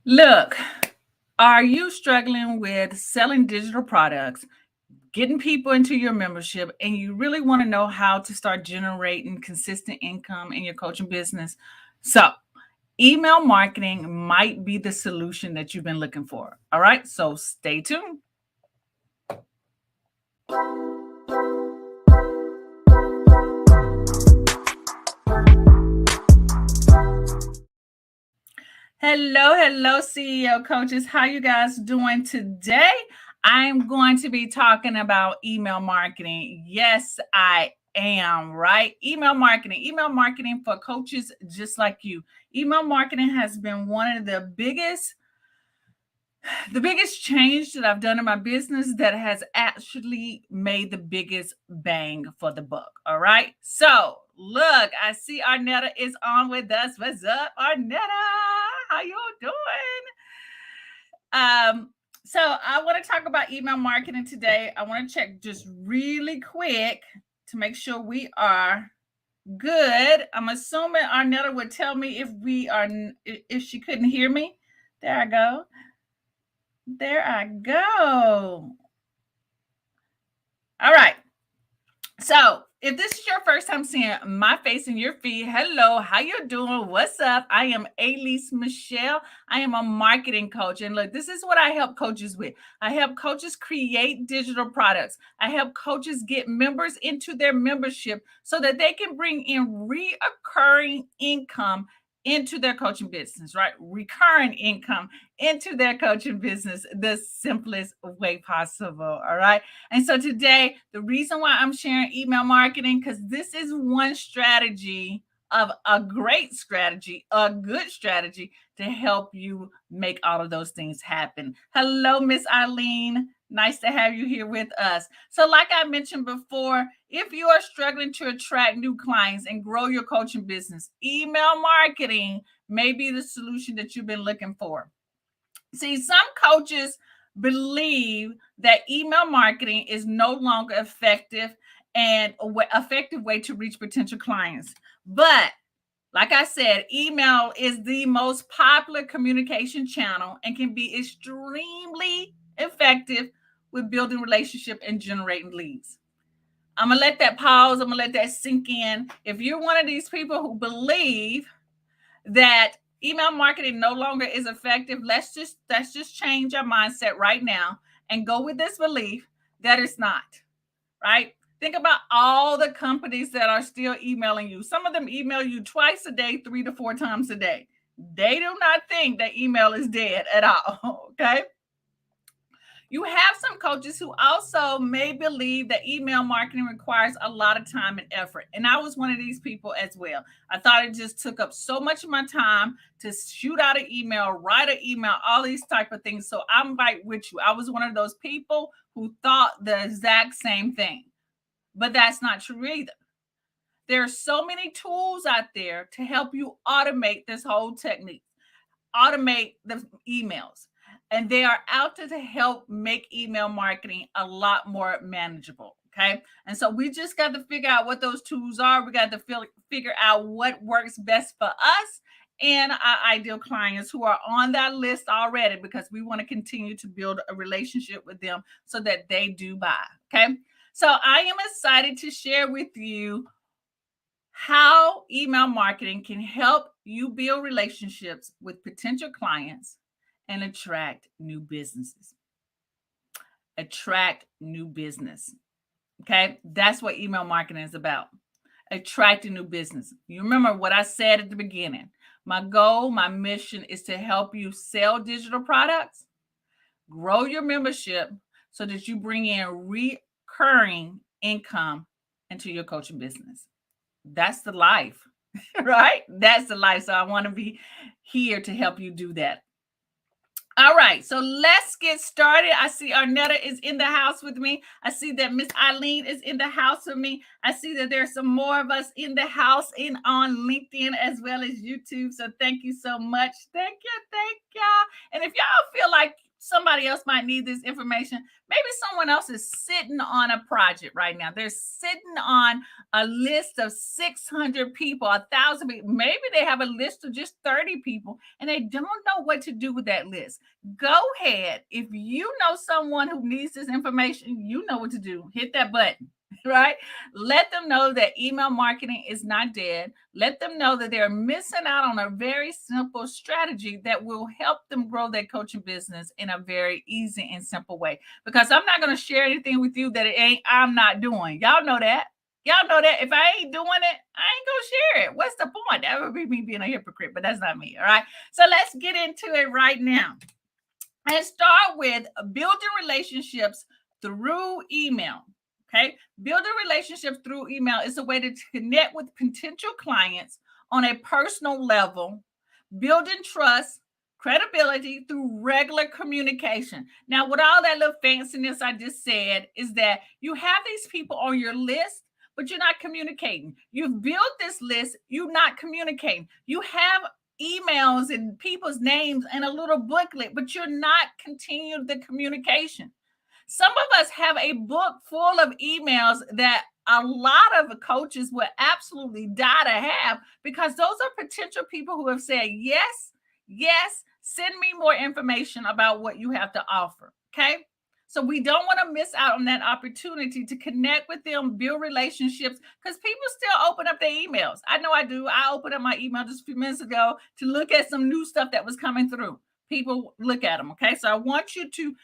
Look, are you struggling with selling digital products, getting people into your membership, and you really want to know how to start generating consistent income in your coaching business? So, email marketing might be the solution that you've been looking for. All right, so stay tuned. Hello, CEO coaches. How you guys doing today? I'm going to be talking about email marketing. Yes, I am, right? Email marketing for coaches just like you. Email marketing has been one of the biggest change that I've done in my business that has actually made the biggest bang for the buck. All right. So look, I see Arnetta is on with us. What's up, Arnetta? How you doing? So I want to talk about email marketing today. I want to check just really quick to make sure we are good. I'm assuming Arnetta would tell me if she couldn't hear me. There I go. There I go. All right. So if this is your first time seeing my face in your feed, hello, how you doing? What's up? I am 𝐒𝐡𝐨𝐩 Michelle. I am a marketing coach. And look, this is what I help coaches with. I help coaches create digital products. I help coaches get members into their membership so that they can bring in reoccurring income into their coaching business, right? Recurring income into their coaching business the simplest way possible. All right. And so today, the reason why I'm sharing email marketing, because this is one strategy of a great strategy, a good strategy to help you make all of those things happen. Hello, Miss Eileen. Nice to have you here with us. So, like I mentioned before, if you are struggling to attract new clients and grow your coaching business, email marketing may be the solution that you've been looking for. See, some coaches believe that email marketing is no longer effective and effective way to reach potential clients. But like I said, email is the most popular communication channel and can be extremely effective with building relationship and generating leads. I'm gonna let that pause. I'm gonna let that sink in. If you're one of these people who believe that email marketing no longer is effective, let's just change our mindset right now and go with this belief that it's not, right? Think about all the companies that are still emailing you. Some of them email you twice a day, 3 to 4 times a day. They do not think that email is dead at all. Okay. You have some coaches who also may believe that email marketing requires a lot of time and effort. And I was one of these people as well. I thought it just took up so much of my time to shoot out an email, write an email, all these type of things. So I'm right with you. I was one of those people who thought the exact same thing. But that's not true either. There are so many tools out there to help you automate this whole technique, automate the emails. And they are out there to help make email marketing a lot more manageable. Okay. And so we just got to figure out what those tools are. We got to figure out what works best for us and our ideal clients who are on that list already, because we want to continue to build a relationship with them so that they do buy. Okay. So I am excited to share with you how email marketing can help you build relationships with potential clients and attract new businesses. Attract new business. Okay. That's what email marketing is about. Attracting new business. You remember what I said at the beginning. My goal, my mission is to help you sell digital products, grow your membership so that you bring in recurring income into your coaching business. That's the life, right? That's the life. So I want to be here to help you do that. All right, so let's get started. I see Arnetta is in the house with me. I see that Miss Eileen is in the house with me. I see that there's some more of us in the house and on LinkedIn as well as YouTube. So thank you so much. Thank you. And if y'all feel like somebody else might need this information, maybe someone else is sitting on a project right now. They're sitting on a list of 600 people, 1,000 people. Maybe they have a list of just 30 people and they don't know know what to do with that list. Go ahead. If you know someone who needs this information, you know what to do. Hit that button, right? Let them know that email marketing is not dead. Let them know that they're missing out on a very simple strategy that will help them grow their coaching business in a very easy and simple way. Because I'm not going to share anything with you that I'm not doing. Y'all know that. Y'all know that if I ain't doing it, I ain't gonna share it. What's the point? That would be me being a hypocrite, but that's not me. All right. So let's get into it right now. And start with building relationships through email. Okay. Building relationships through email is a way to connect with potential clients on a personal level, building trust, credibility through regular communication. Now, with all that little fanciness I just said, is that you have these people on your list, but you're not communicating. You've built this list, you're not communicating. You have emails and people's names and a little booklet, but you're not continuing the communication. Some of us have a book full of emails that a lot of coaches would absolutely die to have, because those are potential people who have said, yes, yes, send me more information about what you have to offer. Okay. So we don't want to miss out on that opportunity to connect with them, build relationships, because people still open up their emails. I know I do. I opened up my email just a few minutes ago to look at some new stuff that was coming through. People look at them. Okay. So I want you to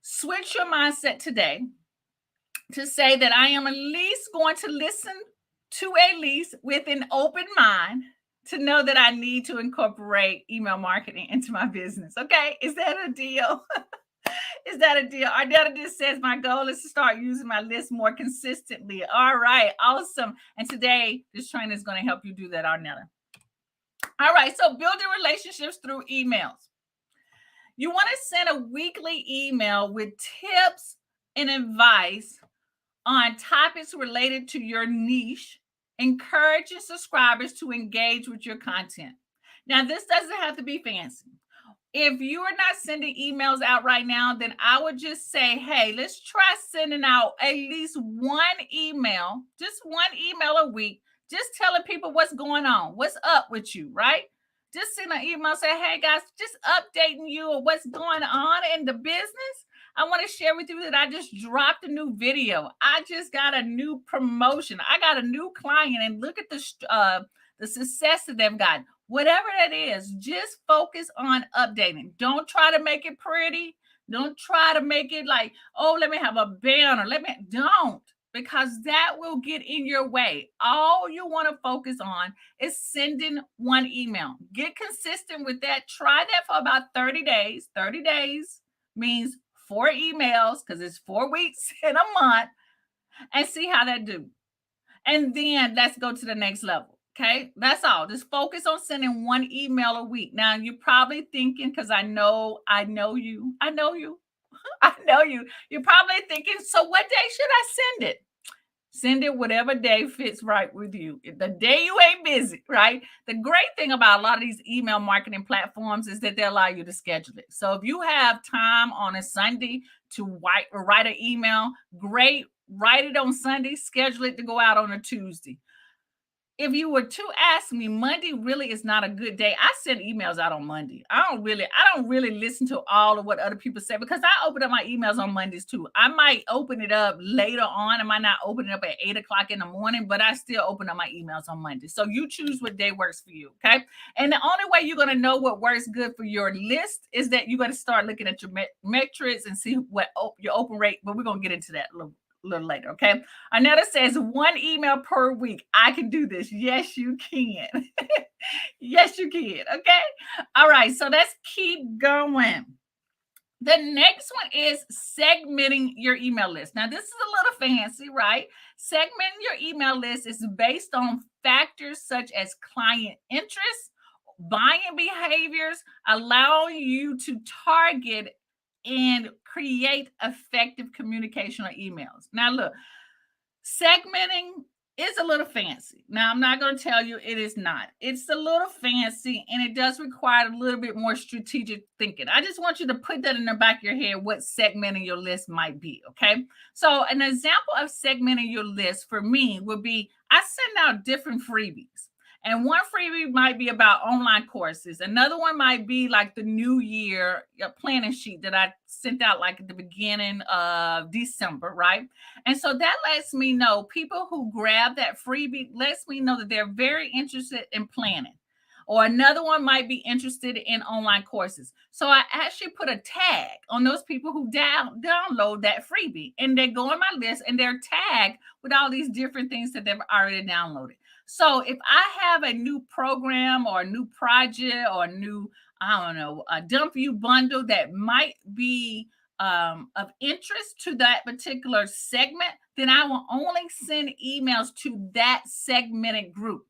switch your mindset today to say that I am at least going to listen to Alease with an open mind to know that I need to incorporate email marketing into my business. Okay. Is that a deal? Is that a deal? Ardetta just says my goal is to start using my list more consistently. All right, awesome. And today, this training is going to help you do that, Arnetta. All right, so building relationships through emails. You want to send a weekly email with tips and advice on topics related to your niche, encouraging subscribers to engage with your content. Now, this doesn't have to be fancy. If you are not sending emails out right now, then I would just say, hey, let's try sending out at least one email, just one email a week, just telling people what's going on, what's up with you, right? Just send an email, say, hey guys, just updating you on what's going on in the business. I want to share with you that I just dropped a new video. I just got a new promotion. I got a new client, and look at the success that they've gotten. Whatever that is, just focus on updating. Don't try to make it pretty. Don't try to make it like, oh, let me have a banner. Don't, because that will get in your way. All you want to focus on is sending one email. Get consistent with that. Try that for about 30 days. 30 days means 4 emails, because it's 4 weeks in a month, and see how that do. And then let's go to the next level. Okay, that's all. Just focus on sending one email a week. Now, you're probably thinking, because I know you. I know you. You're probably thinking, so what day should I send it? Send it whatever day fits right with you. The day you ain't busy, right? The great thing about a lot of these email marketing platforms is that they allow you to schedule it. So if you have time on a Sunday to write an email, great. Write it on Sunday, schedule it to go out on a Tuesday. If you were to ask me, Monday really is not a good day. I send emails out on Monday. I don't really listen to all of what other people say, because I open up my emails on Mondays too. I might open it up later on. I might not open it up at 8 o'clock in the morning, but I still open up my emails on Monday. So you choose what day works for you. Okay. And the only way you're going to know what works good for your list is that you're going to start looking at your metrics and see what your open rate, but we're going to get into that a little later. Okay. Another says 1 email per week. I can do this. Yes, you can. Yes, you can. Okay. All right. So let's keep going. The next one is segmenting your email list. Now, this is a little fancy, right? Segmenting your email list is based on factors such as client interest, buying behaviors, allowing you to target and create effective communication on emails. Now, look, segmenting is a little fancy. Now, I'm not going to tell you it is not. It's a little fancy, and it does require a little bit more strategic thinking. I just want you to put that in the back of your head, what segmenting your list might be, okay? So an example of segmenting your list for me would be, I send out different freebies. And one freebie might be about online courses. Another one might be like the new year planning sheet that I sent out like at the beginning of December, right? And so that lets me know people who grab that freebie lets me know that they're very interested in planning. Or another one might be interested in online courses. So I actually put a tag on those people who download that freebie, and they go on my list and they're tagged with all these different things that they've already downloaded. So if I have a new program or a new project or a new, I don't know, a dump you bundle that might be of interest to that particular segment, then I will only send emails to that segmented group.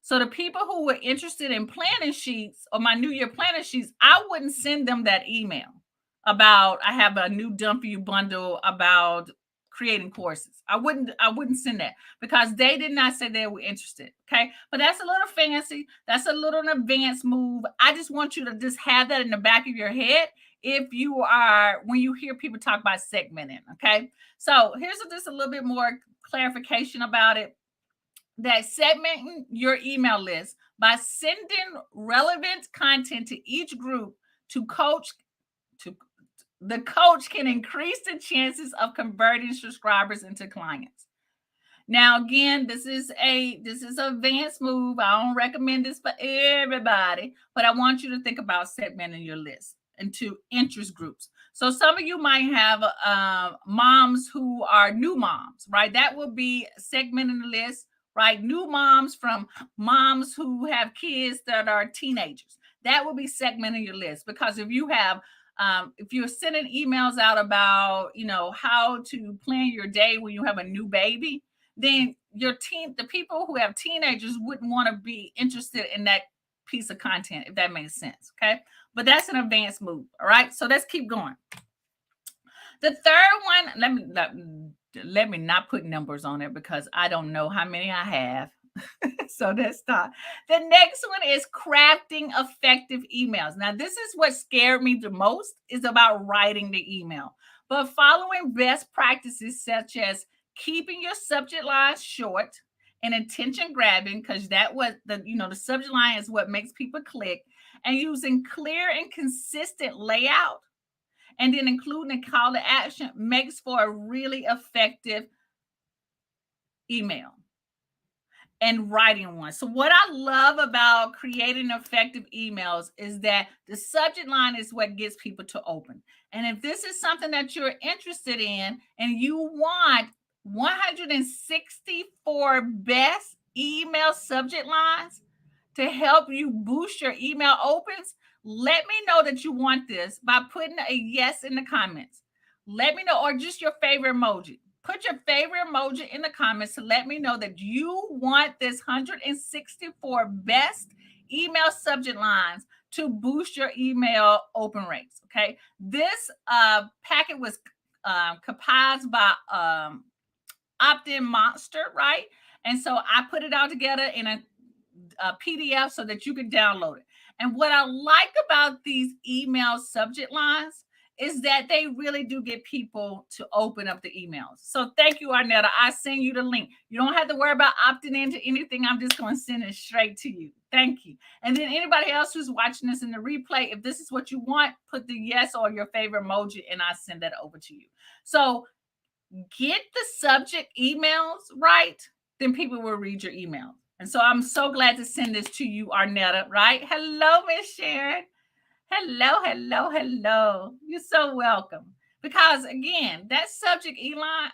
So the people who were interested in planning sheets or my New Year planning sheets, I wouldn't send them that email about I have a new dump you bundle about creating courses. I wouldn't send that because they did not say they were interested. Okay. But that's a little fancy. That's a little advanced move. I just want you to just have that in the back of your head if you are when you hear people talk about segmenting. Okay. So here's just a little bit more clarification about it, that segmenting your email list by sending relevant content to each group to coach to the coach can increase the chances of converting subscribers into clients. Now again, this is an advanced move. I don't recommend this for everybody, but I want you to think about segmenting your list into interest groups. So some of you might have moms who are new moms, right? That will be segmenting the list, right? New moms from moms who have kids that are teenagers. That will be segmenting your list because if you're sending emails out about, how to plan your day when you have a new baby, then the people who have teenagers wouldn't want to be interested in that piece of content, if that makes sense. Okay. But that's an advanced move. All right. So let's keep going. The third one, let me not put numbers on it because I don't know how many I have. So let's start. The next one is crafting effective emails. Now, this is what scared me the most, is about writing the email. But following best practices such as keeping your subject line short and attention grabbing, because the subject line is what makes people click, and using clear and consistent layout, and then including a call to action makes for a really effective email and writing one. So what I love about creating effective emails is that the subject line is what gets people to open. And if this is something that you're interested in and you want 164 best email subject lines to help you boost your email opens, let me know that you want this by putting a yes in the comments. Let me know, or just your favorite emoji. Put your favorite emoji in the comments to let me know that you want this 164 best email subject lines to boost your email open rates. Okay. This packet was compiled by Opt-in Monster, right? And so I put it all together in a PDF so that you can download it. And what I like about these email subject lines is that they really do get people to open up the emails. So thank you, Arnetta. I send you the link. You don't have to worry about opting into anything. I'm just going to send it straight to you. Thank you. And then anybody else who's watching this in the replay, if this is what you want, put the yes or your favorite emoji and I send that over to you. So get the subject emails right, then people will read your email. And so I'm so glad to send this to you, Arnetta, right? Hello, Miss Sharon. Hello, hello, hello. You're so welcome. Because again, that subject email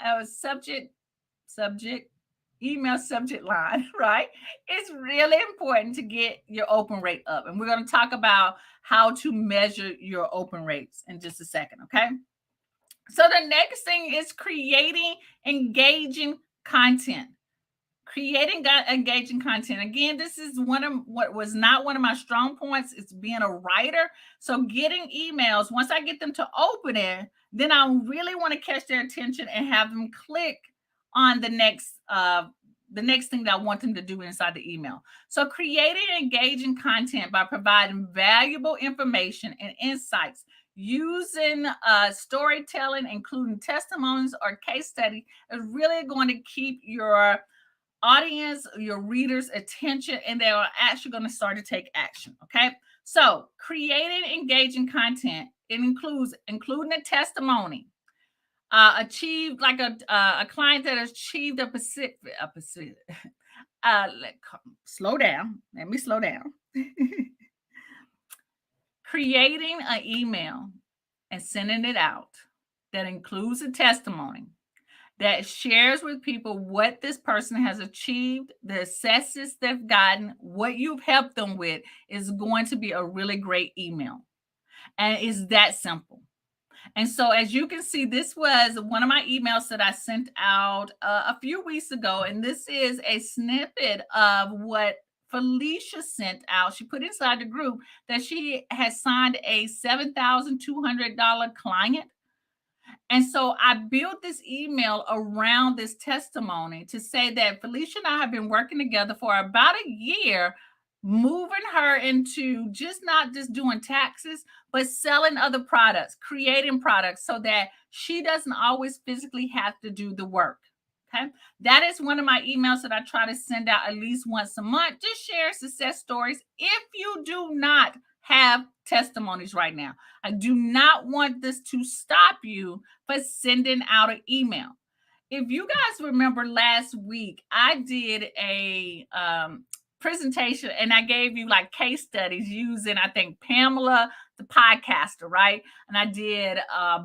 subject line, right? It's really important to get your open rate up. And we're going to talk about how to measure your open rates in just a second, okay? So the next thing is creating engaging content. Creating engaging content. Again, this is one of what was not one of my strong points. It's being a writer. So getting emails, once I get them to open it, then I really want to catch their attention and have them click on the next thing that I want them to do inside the email. So creating engaging content by providing valuable information and insights using storytelling, including testimonies or case study, is really going to keep your audience, your readers' attention, and they are actually going to start to take action. Okay. So creating engaging content, it includes including a testimony, achieved like a client that achieved a Pacific. Let, slow down. Let me slow down. Creating an email and sending it out that includes a testimony that shares with people what this person has achieved, the successes they've gotten, what you've helped them with is going to be a really great email. And it's that simple. And so, as you can see, this was one of my emails that I sent out a few weeks ago. And this is a snippet of what Felicia sent out. She put inside the group that she has signed a $7,200 client. And so I built this email around this testimony to say that Felicia and I have been working together for about a year, moving her into not just doing taxes, but selling other products, creating products so that she doesn't always physically have to do the work. Okay. That is one of my emails that I try to send out at least once a month. Just share success stories. If you do not have testimonies right now, I do not want this to stop you for sending out an email. If you guys remember last week, I did a presentation and I gave you like case studies using, I think, Pamela, the podcaster, right? And I did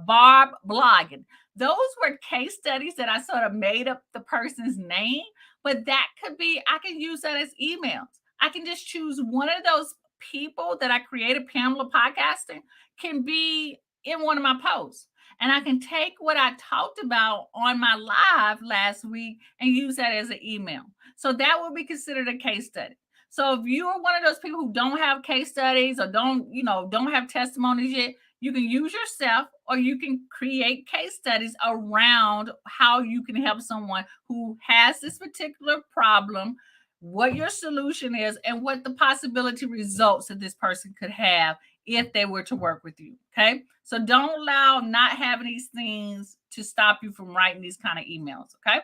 Barb blogging. Those were case studies that I sort of made up the person's name, but that could be, I can use that as emails. I can just choose one of those people that I created, Pamela Podcasting, can be in one of my posts. And I can take what I talked about on my live last week and use that as an email. So that will be considered a case study. So if you are one of those people who don't have case studies or don't have testimonies yet, you can use yourself or you can create case studies around how you can help someone who has this particular problem, what your solution is, and what the possibility results that this person could have if they were to work with you. Okay. So don't allow not having these things to stop you from writing these kind of emails. Okay.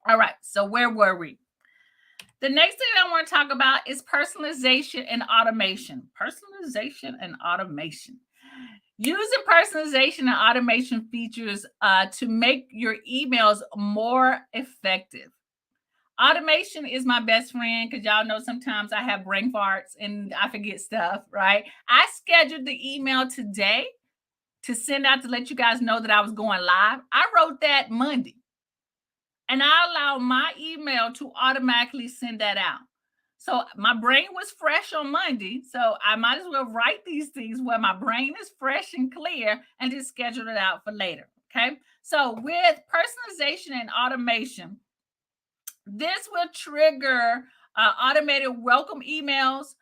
All right. So where were we? The next thing I want to talk about is personalization and automation. Personalization and automation. Using personalization and automation features to make your emails more effective. Automation is my best friend because y'all know sometimes I have brain farts and I forget stuff, right? I scheduled the email today to send out to let you guys know that I was going live. I wrote that Monday. And I allow my email to automatically send that out. So my brain was fresh on Monday. So I might as well write these things where my brain is fresh and clear and just schedule it out for later. Okay. So with personalization and automation, this will trigger automated welcome emails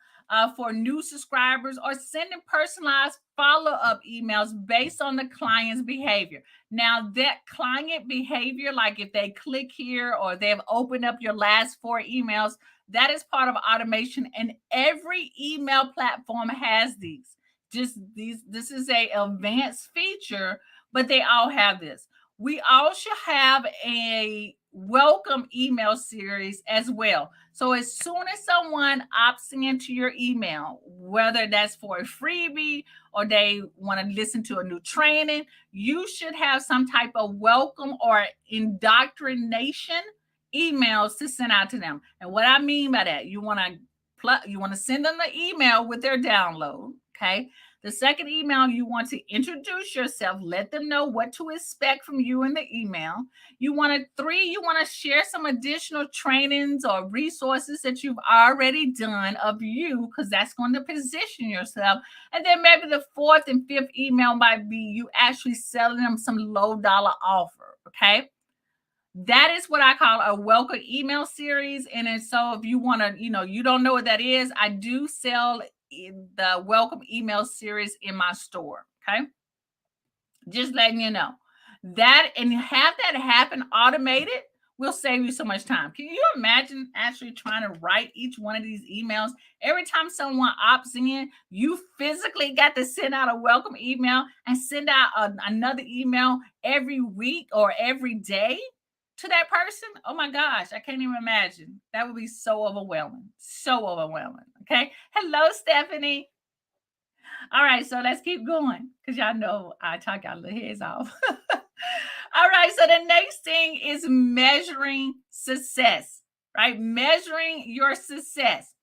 for new subscribers or sending personalized follow-up emails based on the client's behavior. Now, that client behavior, like if they click here or they've opened up your last 4 emails, that is part of automation, and every email platform has these. This is a advanced feature, but they all have this. We also have a welcome email series as well. So as soon as someone opts into your email, whether that's for a freebie or they want to listen to a new training, you should have some type of welcome or indoctrination emails to send out to them. And what I mean by that, you want to send them the email with their download, okay? The second email, you want to introduce yourself, let them know what to expect from you in the email. You want to share some additional trainings or resources that you've already done of you, because that's going to position yourself. And then maybe the 4th and 5th email might be you actually selling them some low dollar offer, okay? That is what I call a welcome email series. And then so if you want to, you don't know what that is, I do sell the welcome email series in my store. Okay. Just letting you know that, and have that happen automated will save you so much time. Can you imagine actually trying to write each one of these emails? Every time someone opts in, you physically got to send out a welcome email and send out another email every week or every day to that person, oh my gosh, I can't even imagine. That would be so overwhelming. So overwhelming. Okay. Hello, Stephanie. All right, so let's keep going because y'all know I talk y'all little heads off. All right, so the next thing is measuring success, right? Measuring your success.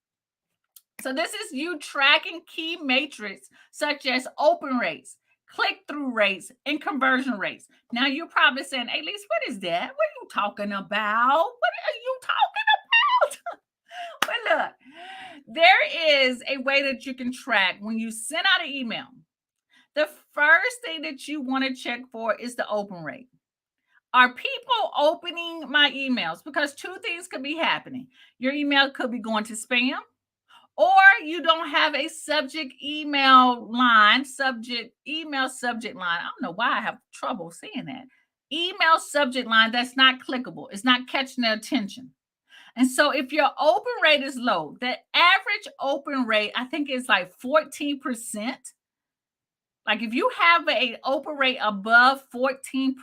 So this is you tracking key metrics such as open rates, click-through rates, and conversion rates. Now you're probably saying, "Hey, Lisa, what is that? What are you talking about? What are you talking about?" Well, look, there is a way that you can track when you send out an email. The first thing that you want to check for is the open rate. Are people opening my emails? Because two things could be happening. Your email could be going to spam, or you don't have a subject email line, email subject line. I don't know why I have trouble saying that. Email subject line that's not clickable. It's not catching their attention. And so if your open rate is low, the average open rate, I think is like 14%. Like if you have a open rate above 14%,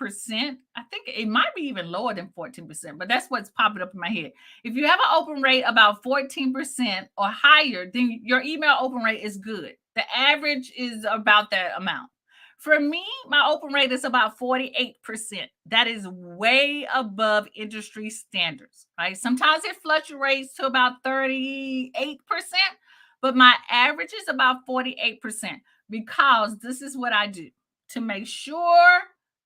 I think it might be even lower than 14%, but that's what's popping up in my head. If you have an open rate about 14% or higher, then your email open rate is good. The average is about that amount. For me, my open rate is about 48%. That is way above industry standards, right? Sometimes it fluctuates to about 38%, but my average is about 48% because this is what I do to make sure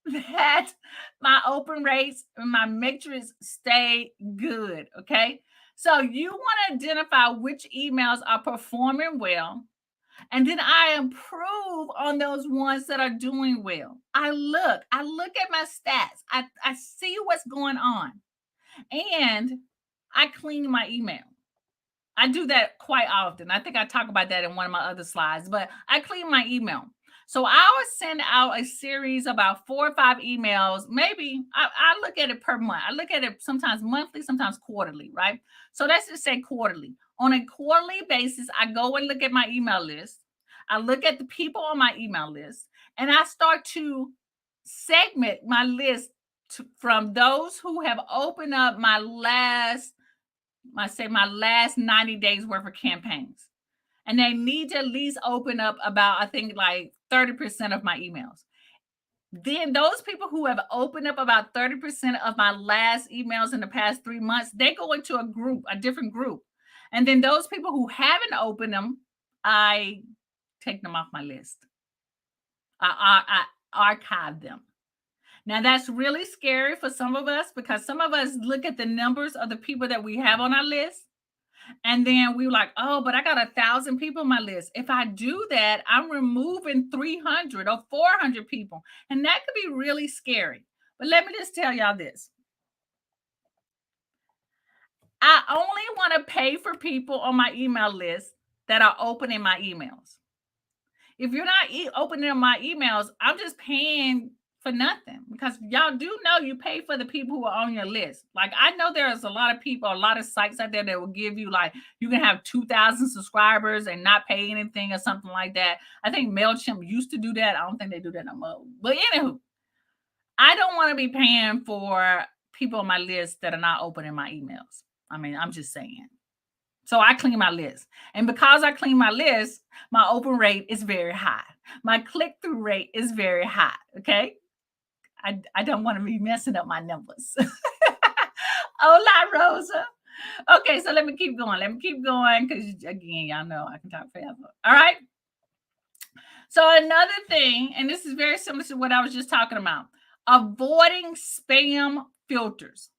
that my open rates and my metrics stay good. Okay. So you want to identify which emails are performing well. And then I improve on those ones that are doing well. I look at my stats. I see what's going on and I clean my email. I do that quite often. I think I talk about that in one of my other slides, but I clean my email. So I would send out a series about 4 or 5 emails. Maybe I look at it per month. I look at it sometimes monthly, sometimes quarterly, right? So let's just say quarterly. On a quarterly basis, I go and look at my email list. I look at the people on my email list and I start to segment my list from those who have opened up my last 90 days worth of campaigns. And they need to at least open up about, I think, like 30% of my emails. Then those people who have opened up about 30% of my last emails in the past 3 months, they go into a different group. And then those people who haven't opened them, I take them off my list. I archive them. Now that's really scary for some of us because some of us look at the numbers of the people that we have on our list. And then we were like, oh, but I got 1,000 people on my list. If I do that, I'm removing 300 or 400 people. And that could be really scary. But let me just tell y'all this. I only want to pay for people on my email list that are opening my emails. If you're not opening my emails, I'm just paying for nothing because y'all do know you pay for the people who are on your list. Like I know there's a lot of people, a lot of sites out there that will give you like you can have 2,000 subscribers and not pay anything or something like that. I think MailChimp used to do that. I don't think they do that no more. But anywho, I don't want to be paying for people on my list that are not opening my emails. I mean, I'm just saying. So I clean my list. And because I clean my list, my open rate is very high. My click-through rate is very high. Okay. I don't want to be messing up my numbers. Hola, Rosa. Okay, so let me keep going. Let me keep going because, again, y'all know I can talk forever. All right. So, another thing, and this is very similar to what I was just talking about, avoiding spam filters.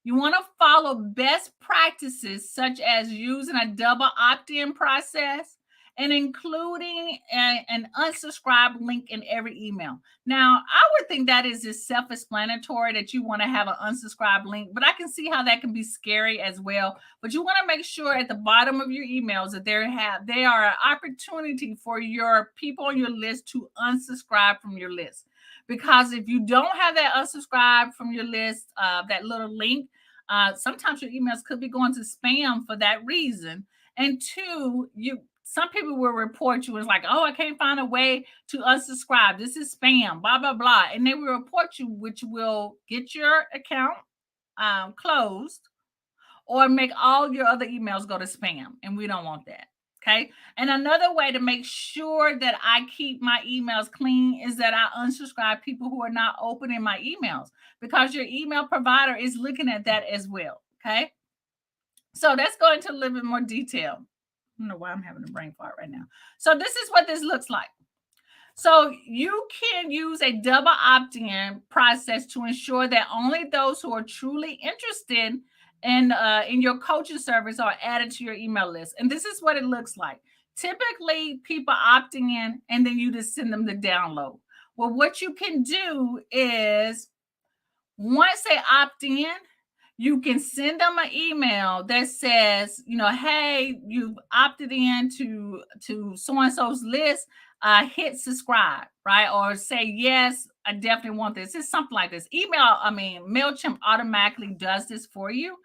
You want to follow best practices such as using a double opt-in process and including an unsubscribe link in every email. Now, I would think that is just self-explanatory that you want to have an unsubscribe link, but I can see how that can be scary as well. But you want to make sure at the bottom of your emails that they are an opportunity for your people on your list to unsubscribe from your list. Because if you don't have that unsubscribe from your list, that little link, sometimes your emails could be going to spam for that reason. And two, some people will report you as like, oh, I can't find a way to unsubscribe. This is spam, blah, blah, blah. And they will report you, which will get your account closed, or make all your other emails go to spam. And we don't want that. Okay. And another way to make sure that I keep my emails clean is that I unsubscribe people who are not opening my emails, because your email provider is looking at that as well. Okay. So let's go into a little bit more detail. I don't know why I'm having a brain fart right now. So this is what this looks like. So you can use a double opt-in process to ensure that only those who are truly interested in your coaching service are added to your email list. And this is what it looks like. Typically, people opting in, and then you just send them the download. Well, what you can do is, once they opt in, you can send them an email that says, hey, you've opted in to so and so's list. Hit subscribe, right? Or say, yes, I definitely want this. It's something like this. MailChimp automatically does this for you.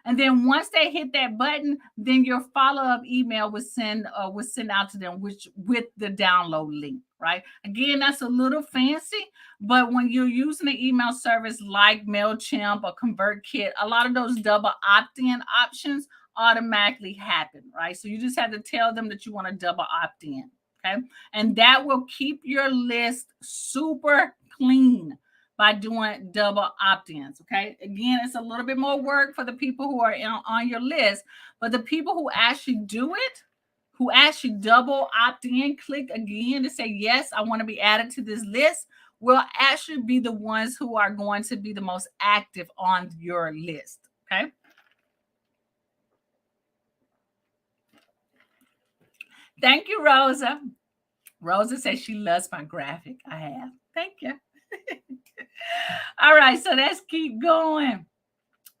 And then once they hit that button, then your follow-up email was send out to them, which with the download link, right? Again, that's a little fancy, but when you're using an email service like MailChimp or ConvertKit, a lot of those double opt-in options automatically happen, right? So you just have to tell them that you want to double opt-in, okay? And that will keep your list super clean by doing double opt-ins, okay? Again, it's a little bit more work for the people who are on your list, but the people who actually do it, who actually double opt-in, click again to say, yes, I want to be added to this list, will actually be the ones who are going to be the most active on your list, okay? Thank you, Rosa. Rosa says she loves my graphic. I have. Thank you. All right, so let's keep going.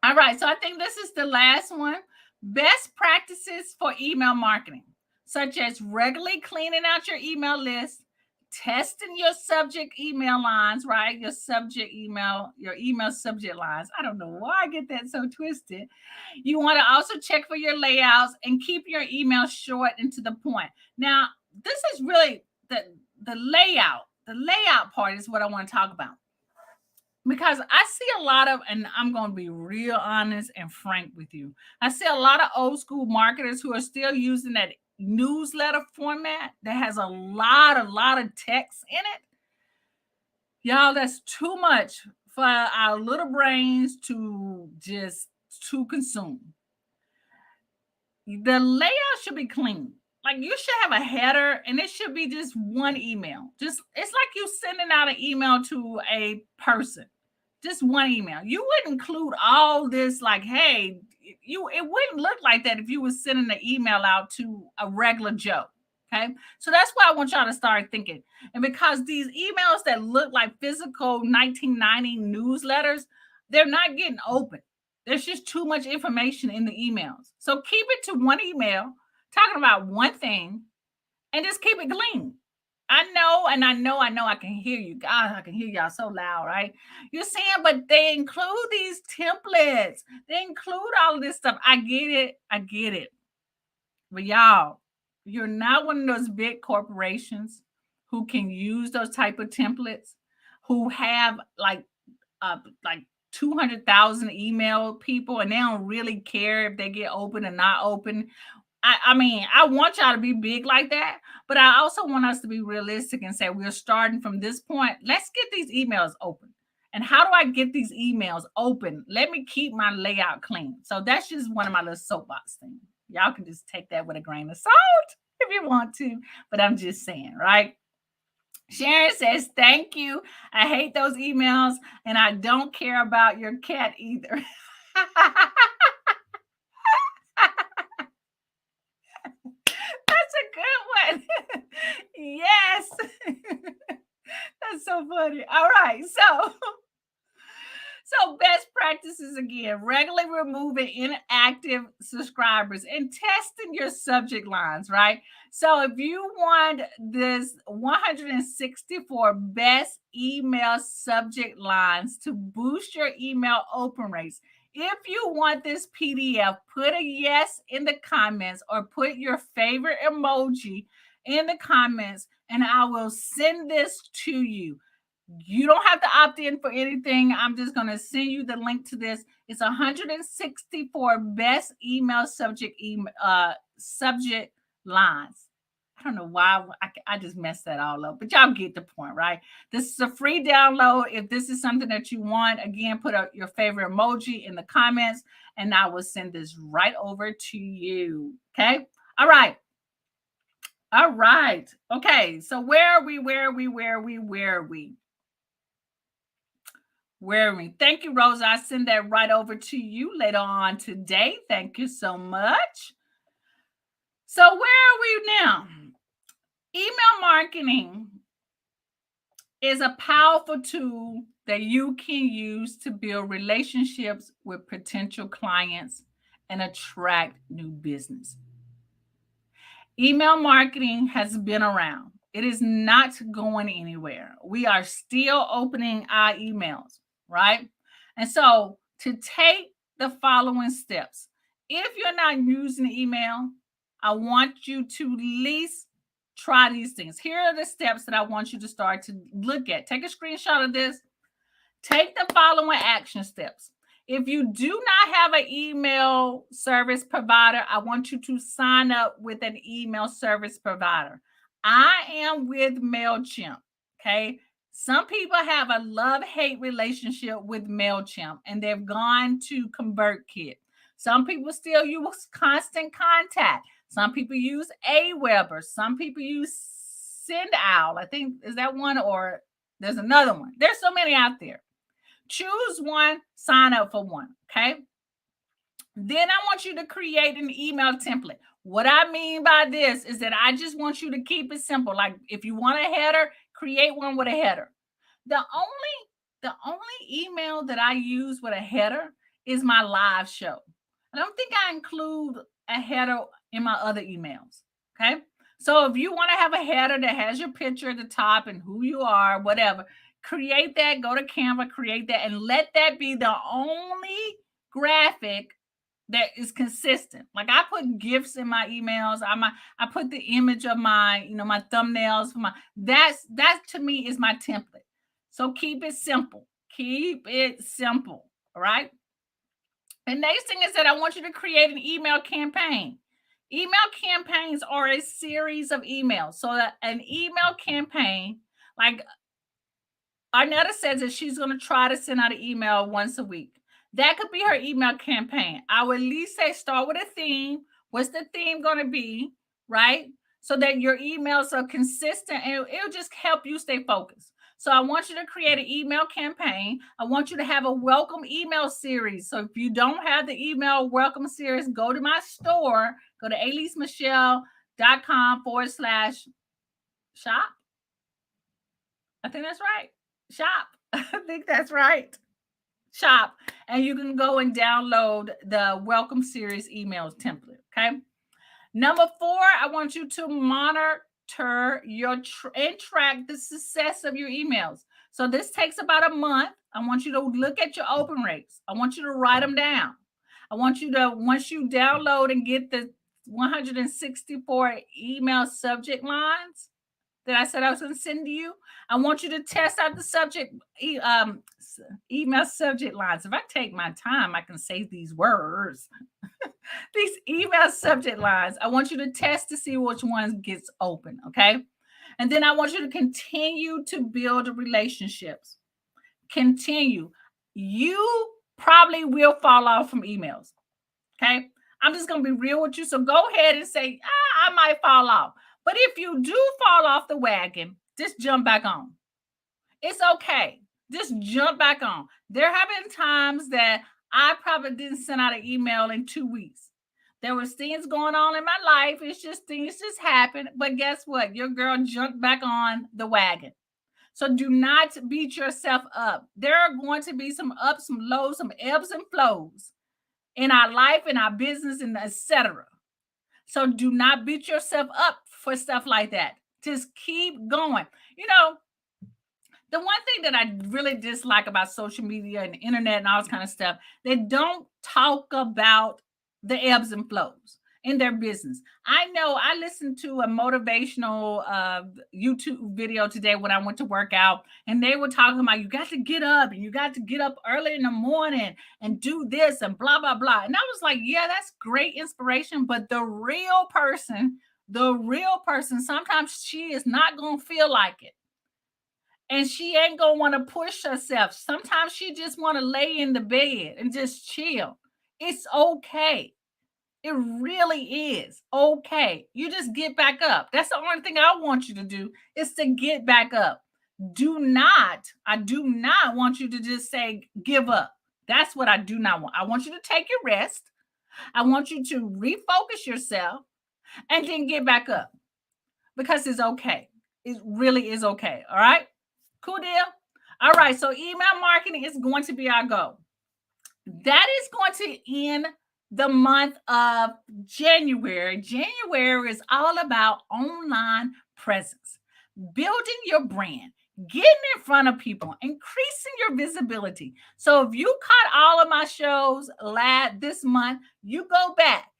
All right, so I think this is the last one. Best practices for email marketing, such as regularly cleaning out your email list, testing your subject email lines, right? Your email subject lines. I don't know why I get that so twisted. You want to also check for your layouts and keep your email short and to the point. Now, this is really the layout. The layout part is what I want to talk about, because I see a lot of, and I'm going to be real honest and frank with you, I see a lot of old school marketers who are still using that newsletter format that has a lot of text in it. Y'all, that's too much for our little brains to consume. The layout should be clean. Like, you should have a header, and it should be just one email. It's like you sending out an email to a person. Just one email. You wouldn't include all this, like, hey, it wouldn't look like that if you were sending an email out to a regular Joe. Okay. So that's why I want y'all to start thinking. And because these emails that look like physical 1990 newsletters, they're not getting open. There's just too much information in the emails. So keep it to one email, talking about one thing, and just keep it clean. I know I can hear you. God, I can hear y'all so loud, right? You're saying, but they include these templates. They include all of this stuff. I get it. But y'all, you're not one of those big corporations who can use those type of templates, who have like 200,000 email people, and they don't really care if they get open or not open. I mean, I want y'all to be big like that, but I also want us to be realistic and say, we're starting from this point. Let's get these emails open. And how do I get these emails open? Let me keep my layout clean. So that's just one of my little soapbox things. Y'all can just take that with a grain of salt if you want to, but I'm just saying, right? Sharon says, thank you. I hate those emails, and I don't care about your cat either. That's a good one. Yes. That's so funny. All right. So best practices again, regularly removing inactive subscribers and testing your subject lines, right? So if you want this 164 best email subject lines to boost your email open rates, if you want this PDF, put a yes in the comments or put your favorite emoji in the comments, and I will send this to you. You don't have to opt in for anything. I'm just going to send you the link to this. It's 164 best email subject lines. I don't know why I just messed that all up, but y'all get the point, right? This is a free download. If this is something that you want, again, put up your favorite emoji in the comments, and I will send this right over to you. Okay. All right. All right. Okay. So where are we? Thank you, Rosa. I send that right over to you later on today. Thank you so much. So where are we now? Email marketing is a powerful tool that you can use to build relationships with potential clients and attract new business. Email marketing has been around. It is not going anywhere. We are still opening our emails, right? And so to take the following steps, if you're not using email, I want you to at least try these things. Here are the steps that I want you to start to look at. Take a screenshot of this. Take the following action steps. If you do not have an email service provider, I want you to sign up with an email service provider. I am with MailChimp. Okay. Some people have a love-hate relationship with MailChimp and they've gone to ConvertKit. Some people still use Constant Contact. Some people use Aweber. Some people use SendOwl. I think, is that one, or there's another one? There's so many out there. Choose one, sign up for one. Okay. Then I want you to create an email template. What I mean by this is that I just want you to keep it simple. Like if you want a header, create one with a header. The only email that I use with a header is my live show. I don't think I include a header in my other emails. Okay. So if you want to have a header that has your picture at the top and who you are, whatever, create that, go to Canva, create that, and let that be the only graphic that is consistent. Like I put GIFs in my emails. I put the image of my, my thumbnails for my that to me is my template. So keep it simple. Keep it simple. All right. The next thing is that I want you to create an email campaign. Email campaigns are a series of emails. So that an email campaign, like Arnetta says that she's going to try to send out an email once a week. That could be her email campaign. I would at least say start with a theme. What's the theme going to be, right? So that your emails are consistent and it'll just help you stay focused. So I want you to create an email campaign. I want you to have a welcome email series. So if you don't have the email welcome series, go to my store. Go to alesemmichelle.com/shop. I think that's right. Shop. I think that's right. Shop. And you can go and download the welcome series emails template. Okay. Number 4, I want you to monitor your and track the success of your emails. So this takes about a month. I want you to look at your open rates. I want you to write them down. I want you to, once you download and get the 164 email subject lines that I said I was going to send to you, I want you to test out the email subject lines. If I take my time, I can say these words. These email subject lines, I want you to test to see which one gets open, okay? And then I want you to continue to build relationships. Continue. You probably will fall off from emails, okay? I'm just going to be real with you. So go ahead and say, I might fall off. But if you do fall off the wagon, just jump back on. It's okay. Just jump back on. There have been times that I probably didn't send out an email in 2 weeks. There was things going on in my life. It's just things just happen. But guess what? Your girl jumped back on the wagon. So do not beat yourself up. There are going to be some ups, some lows, some ebbs and flows in our life, in our business, and etc. So do not beat yourself up for stuff like that. Just keep going. The one thing that I really dislike about social media and the internet and all this kind of stuff, they don't talk about the ebbs and flows. in their business. I know I listened to a motivational YouTube video today when I went to work out, and they were talking about you got to get up and you got to get up early in the morning and do this and blah, blah, blah. And I was like, yeah, that's great inspiration. But the real person, sometimes she is not going to feel like it. And she ain't going to want to push herself. Sometimes she just want to lay in the bed and just chill. It's okay. It really is okay. You just get back up. That's the only thing I want you to do is to get back up. I do not want you to just say, give up. That's what I do not want. I want you to take your rest. I want you to refocus yourself and then get back up because it's okay. It really is okay. All right. Cool deal. All right. So email marketing is going to be our goal. That is going to end the month of January. January is all about online presence, building your brand, getting in front of people, increasing your visibility. So if you caught all of my shows this month, you go back,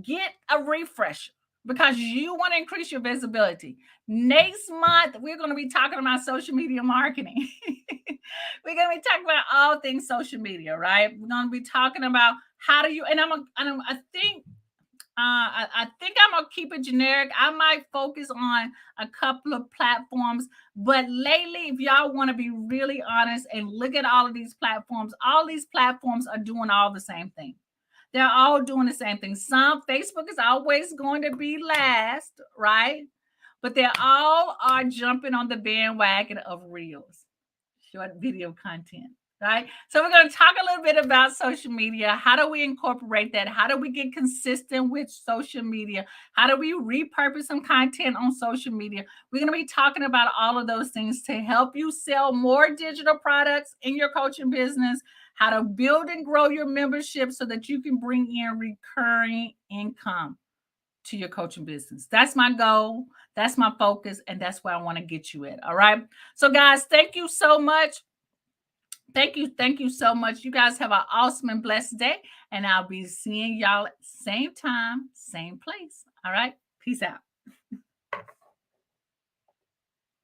get a refresher because you want to increase your visibility. Next month, we're going to be talking about social media marketing. We're going to be talking about all things social media, right? We're going to be talking about how do you, and I think I'm gonna keep it generic. I might focus on a couple of platforms, but lately, if y'all want to be really honest and look at all these platforms are doing all the same thing. They're all doing the same thing. Facebook is always going to be last, right? But they all are jumping on the bandwagon of reels, short video content. Right. So we're going to talk a little bit about social media. How do we incorporate that? How do we get consistent with social media? How do we repurpose some content on social media? We're going to be talking about all of those things to help you sell more digital products in your coaching business, how to build and grow your membership so that you can bring in recurring income to your coaching business. That's my goal. That's my focus. And that's where I want to get you at. All right. So guys, thank you so much. Thank you. Thank you so much. You guys have an awesome and blessed day. And I'll be seeing y'all same time, same place. All right. Peace out.